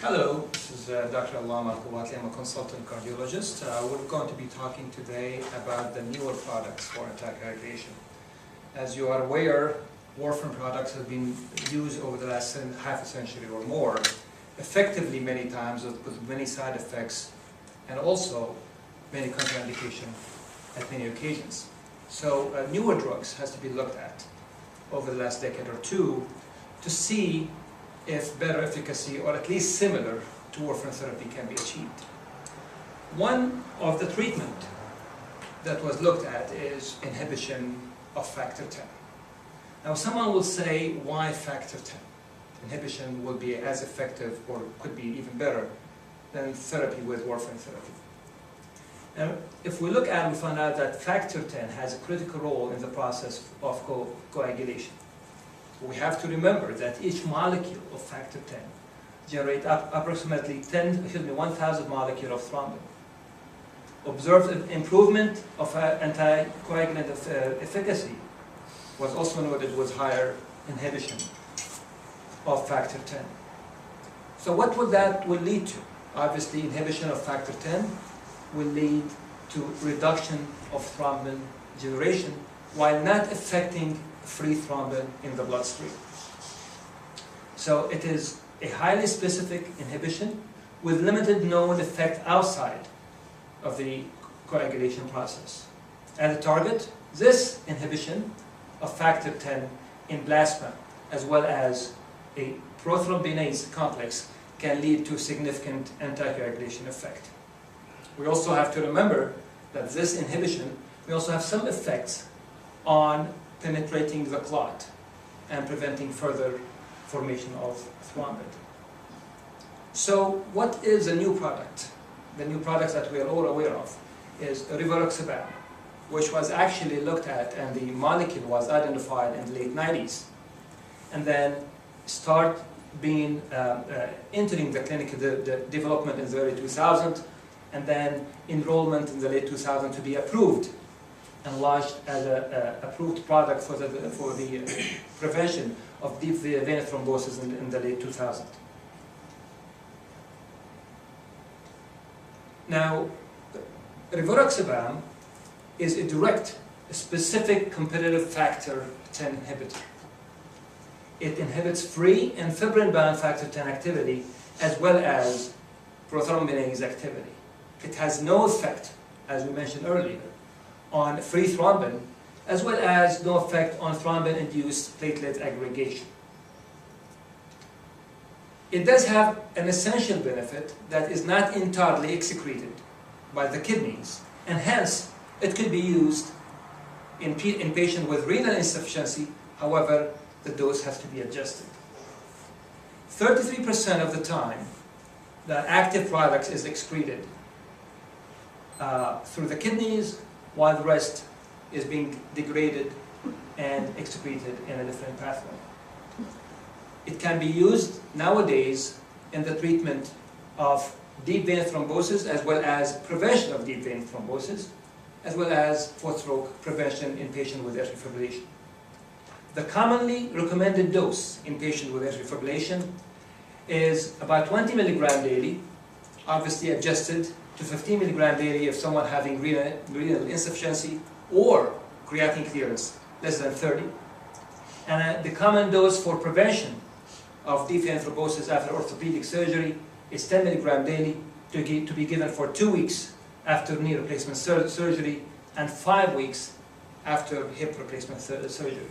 Hello, this is Dr. Allam Alkowatli. I'm a consultant cardiologist. We're going to be talking today about the newer products for anti-coagulation. As you are aware, warfarin products have been used over the last half a century or more, effectively many times with many side effects and also many contraindications at many occasions. So newer drugs has to be looked at over the last decade or two to see if better efficacy or at least similar to warfarin therapy can be achieved. One of the treatment that was looked at is inhibition of factor 10. Now someone will say, why factor 10? Inhibition will be as effective or could be even better than therapy with warfarin therapy. Now, if we look at it, we find out that factor 10 has a critical role in the process of coagulation. We have to remember that each molecule of factor 10 generates approximately 1,000 molecules of thrombin. Observed improvement of anticoagulant efficacy was also noted with higher inhibition of factor 10. So what would that lead to? Obviously, inhibition of factor 10 will lead to reduction of thrombin generation while not affecting free thrombin in the bloodstream. So it is a highly specific inhibition with limited known effect outside of the coagulation process. And the target, this inhibition of factor 10 in plasma as well as a prothrombinase complex can lead to significant anticoagulation effect. We also have to remember that this inhibition may also have some effects on penetrating the clot and preventing further formation of thrombin. So what is a new product? The new product that we are all aware of is rivaroxaban, which was actually looked at and the molecule was identified in the late 90s and then start being entering the clinical development in the early 2000s and then enrollment in the late 2000s to be approved and launched as an approved product for the prevention of deep vein thrombosis in the late 2000s. Now, rivaroxaban is a direct, specific competitive factor 10 inhibitor. It inhibits free and fibrin-bound factor 10 activity as well as prothrombinase activity. It has no effect, as we mentioned earlier, on free thrombin, as well as no effect on thrombin-induced platelet aggregation. It does have an essential benefit that is not entirely excreted by the kidneys, and hence it could be used in patients with renal insufficiency. However, the dose has to be adjusted. 33% of the time, the active product is excreted through the kidneys, while the rest is being degraded and excreted in a different pathway. It can be used nowadays in the treatment of deep vein thrombosis as well as prevention of deep vein thrombosis, as well as for stroke prevention in patients with atrial fibrillation. The commonly recommended dose in patients with atrial fibrillation is about 20 mg daily, obviously adjusted to 15 mg daily if someone having renal insufficiency or creatinine clearance less than 30. And the common dose for prevention of deep vein thrombosis after orthopedic surgery is 10 mg daily to be given for 2 weeks after knee replacement surgery and 5 weeks after hip replacement surgery.